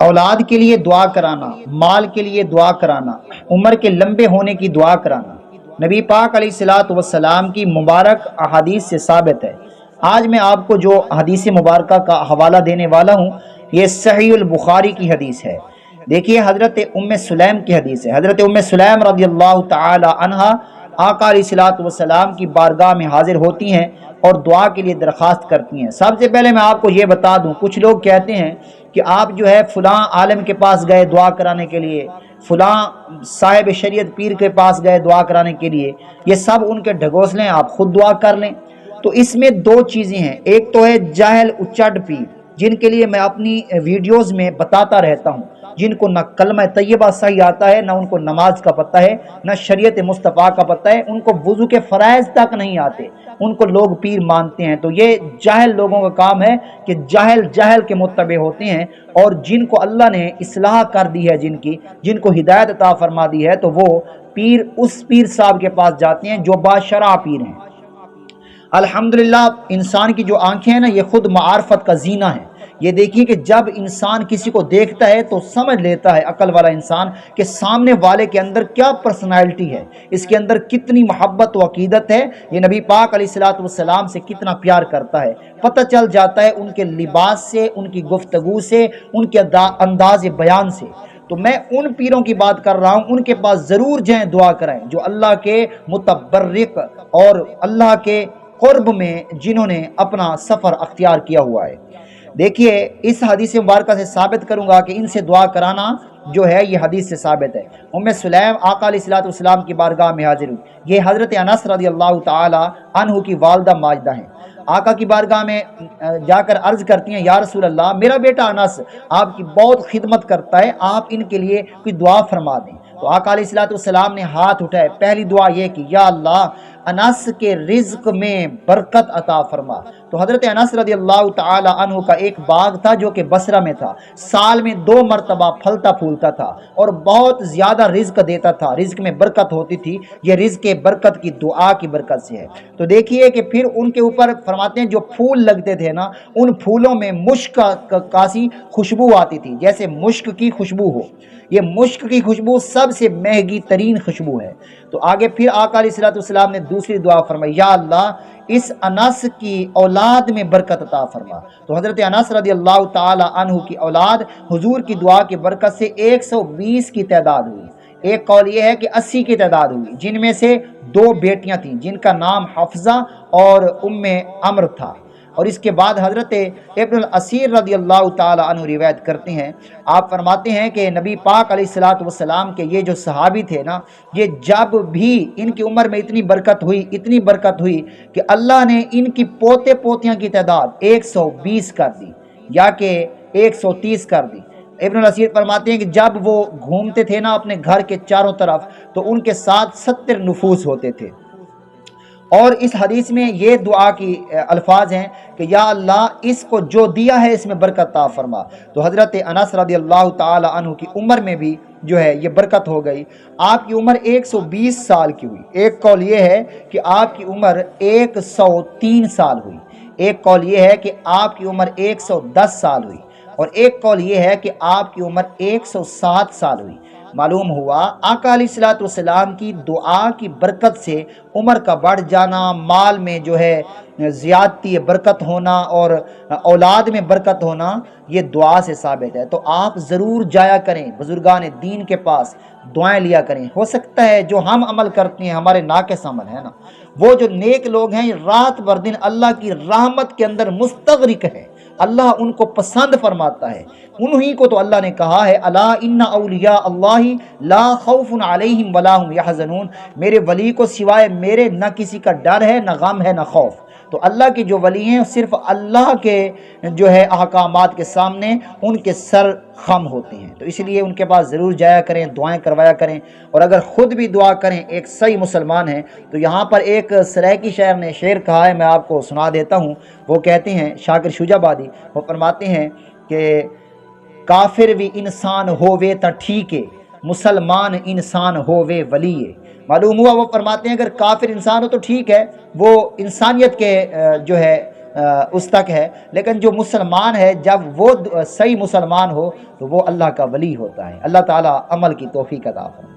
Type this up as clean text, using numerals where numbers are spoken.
اولاد کے لیے دعا کرانا، مال کے لیے دعا کرانا، عمر کے لمبے ہونے کی دعا کرانا نبی پاک علیہ الصلوۃ والسلام کی مبارک احادیث سے ثابت ہے۔ آج میں آپ کو جو حدیث مبارکہ کا حوالہ دینے والا ہوں یہ صحیح البخاری کی حدیث ہے۔ دیکھیے حضرت ام سلیم کی حدیث ہے۔ حضرت ام سلیم رضی اللہ تعالی عنہا آقا علیہ الصلوۃ والسلام کی بارگاہ میں حاضر ہوتی ہیں اور دعا کے لیے درخواست کرتی ہیں۔ سب سے پہلے میں آپ کو یہ بتا دوں، کچھ لوگ کہتے ہیں کہ آپ جو ہے فلاں عالم کے پاس گئے دعا کرانے کے لیے، فلاں صاحب شریعت پیر کے پاس گئے دعا کرانے کے لیے، یہ سب ان کے ڈھگوسلے ہیں، آپ خود دعا کر لیں۔ تو اس میں دو چیزیں ہیں، ایک تو ہے جاہل اچٹ پیر، جن کے لیے میں اپنی ویڈیوز میں بتاتا رہتا ہوں، جن کو نہ کلمہ طیبہ صحیح آتا ہے، نہ ان کو نماز کا پتہ ہے، نہ شریعت مصطفیٰ کا پتہ ہے، ان کو وضو کے فرائض تک نہیں آتے، ان کو لوگ پیر مانتے ہیں۔ تو یہ جاہل لوگوں کا کام ہے کہ جاہل کے متبع ہوتے ہیں، اور جن کو اللہ نے اصلاح کر دی ہے، جن کو ہدایت عطا فرما دی ہے، تو وہ پیر اس پیر صاحب کے پاس جاتے ہیں جو باشرع پیر ہیں۔ الحمدللہ انسان کی جو آنکھیں ہیں نا، یہ خود معارفت کا زینہ ہے۔ یہ دیکھیے کہ جب انسان کسی کو دیکھتا ہے تو سمجھ لیتا ہے عقل والا انسان کہ سامنے والے کے اندر کیا پرسنالٹی ہے، اس کے اندر کتنی محبت و عقیدت ہے، یہ نبی پاک علیہ الصلوۃ والسلام سے کتنا پیار کرتا ہے، پتہ چل جاتا ہے ان کے لباس سے، ان کی گفتگو سے، ان کے انداز بیان سے۔ تو میں ان پیروں کی بات کر رہا ہوں، ان کے پاس ضرور جائیں، دعا کرائیں، جو اللہ کے متبرک اور اللہ کے قرب میں جنہوں نے اپنا سفر اختیار کیا ہوا ہے۔ دیکھیے اس حدیث مبارکہ سے ثابت کروں گا کہ ان سے دعا کرانا جو ہے یہ حدیث سے ثابت ہے۔ ام سلیم آقا علیہ الصلوۃ والسلام کی بارگاہ میں حاضر ہوئی، یہ حضرت انس رضی اللہ تعالی عنہ کی والدہ ماجدہ ہیں۔ آقا کی بارگاہ میں جا کر عرض کرتی ہیں، یا رسول اللہ، میرا بیٹا انس آپ کی بہت خدمت کرتا ہے، آپ ان کے لیے کوئی دعا فرما دیں۔ تو آقا علیہ الصلوۃ والسلام نے ہاتھ اٹھائے، پہلی دعا یہ کی، یا اللہ انس کے رزق میں برکت عطا فرما۔ تو حضرت انس رضی اللہ تعالی عنہ کا ایک باغ تھا جو کہ بصرہ میں تھا، سال میں 2 مرتبہ پھلتا پھولتا تھا اور بہت زیادہ رزق دیتا تھا، رزق میں برکت ہوتی تھی، یہ رزق برکت کی دعا کی برکت سے ہے۔ تو دیکھیے کہ پھر ان کے اوپر فرماتے ہیں جو پھول لگتے تھے نا، ان پھولوں میں مشک کا سی خوشبو آتی تھی، جیسے مشک کی خوشبو ہو، یہ مشک کی خوشبو سب سے مہنگی ترین خوشبو ہے۔ تو آگے پھر آقا علیہ الصلوۃ والسلام نے دوسری دعا فرمائی، یا اللہ اس انس کی اولاد میں برکت عطا فرما۔ تو حضرت انس رضی اللہ تعالی عنہ کی اولاد حضور کی دعا کی برکت سے 120 کی تعداد ہوئی۔ ایک قول یہ ہے کہ 80 کی تعداد ہوئی، جن میں سے 2 بیٹیاں تھیں جن کا نام حفصہ اور ام عمرو تھا۔ اور اس کے بعد حضرت ابن الاسیر رضی اللہ تعالی عنہ روایت کرتے ہیں، آپ فرماتے ہیں کہ نبی پاک علیہ الصلوۃ والسلام کے یہ جو صحابی تھے نا، یہ جب بھی ان کی عمر میں اتنی برکت ہوئی کہ اللہ نے ان کی پوتے پوتیاں کی تعداد 120 کر دی، یا کہ 130 کر دی۔ ابن الاسیر فرماتے ہیں کہ جب وہ گھومتے تھے نا اپنے گھر کے چاروں طرف، تو ان کے ساتھ 70 نفوس ہوتے تھے۔ اور اس حدیث میں یہ دعا کی الفاظ ہیں کہ یا اللہ اس کو جو دیا ہے اس میں برکت عطا فرما۔ تو حضرت انس رضی اللہ تعالی عنہ کی عمر میں بھی جو ہے یہ برکت ہو گئی، آپ کی عمر 120 سال کی ہوئی۔ ایک قول یہ ہے کہ آپ کی عمر 103 سال ہوئی، ایک قول یہ ہے کہ آپ کی عمر 110 سال ہوئی، اور ایک قول یہ ہے کہ آپ کی عمر 107 سال ہوئی۔ معلوم ہوا آقا علیہ الصلوۃ والسلام کی دعا کی برکت سے عمر کا بڑھ جانا، مال میں جو ہے زیادتی برکت ہونا، اور اولاد میں برکت ہونا، یہ دعا سے ثابت ہے۔ تو آپ ضرور جایا کریں بزرگان دین کے پاس، دعائیں لیا کریں۔ ہو سکتا ہے جو ہم عمل کرتے ہیں ہمارے ناقص عمل ہے نا، وہ جو نیک لوگ ہیں رات بھر دن اللہ کی رحمت کے اندر مستغرق ہے، اللہ ان کو پسند فرماتا ہے، انہی کو تو اللہ نے کہا ہے الا ان اولیاء اللہ لا خوف علیہم ولا هم یحزنون، میرے ولی کو سوائے میرے نہ کسی کا ڈر ہے، نہ غم ہے، نہ خوف۔ تو اللہ کے جو ولی ہیں صرف اللہ کے جو ہے احکامات کے سامنے ان کے سر خم ہوتے ہیں، تو اس لیے ان کے پاس ضرور جایا کریں، دعائیں کروایا کریں، اور اگر خود بھی دعا کریں ایک صحیح مسلمان ہیں۔ تو یہاں پر ایک سرائکی شاعر نے شعر کہا ہے، میں آپ کو سنا دیتا ہوں۔ وہ کہتے ہیں، شاکر شجاع آبادی، وہ فرماتے ہیں کہ کافر بھی انسان ہووے تا ٹھیک ہے، مسلمان انسان ہووے ولی ہے۔ معلوم ہوا وہ فرماتے ہیں اگر کافر انسان ہو تو ٹھیک ہے، وہ انسانیت کے جو ہے اس تک ہے، لیکن جو مسلمان ہے جب وہ صحیح مسلمان ہو تو وہ اللہ کا ولی ہوتا ہے۔ اللہ تعالیٰ عمل کی توفیق عطا فرمائے۔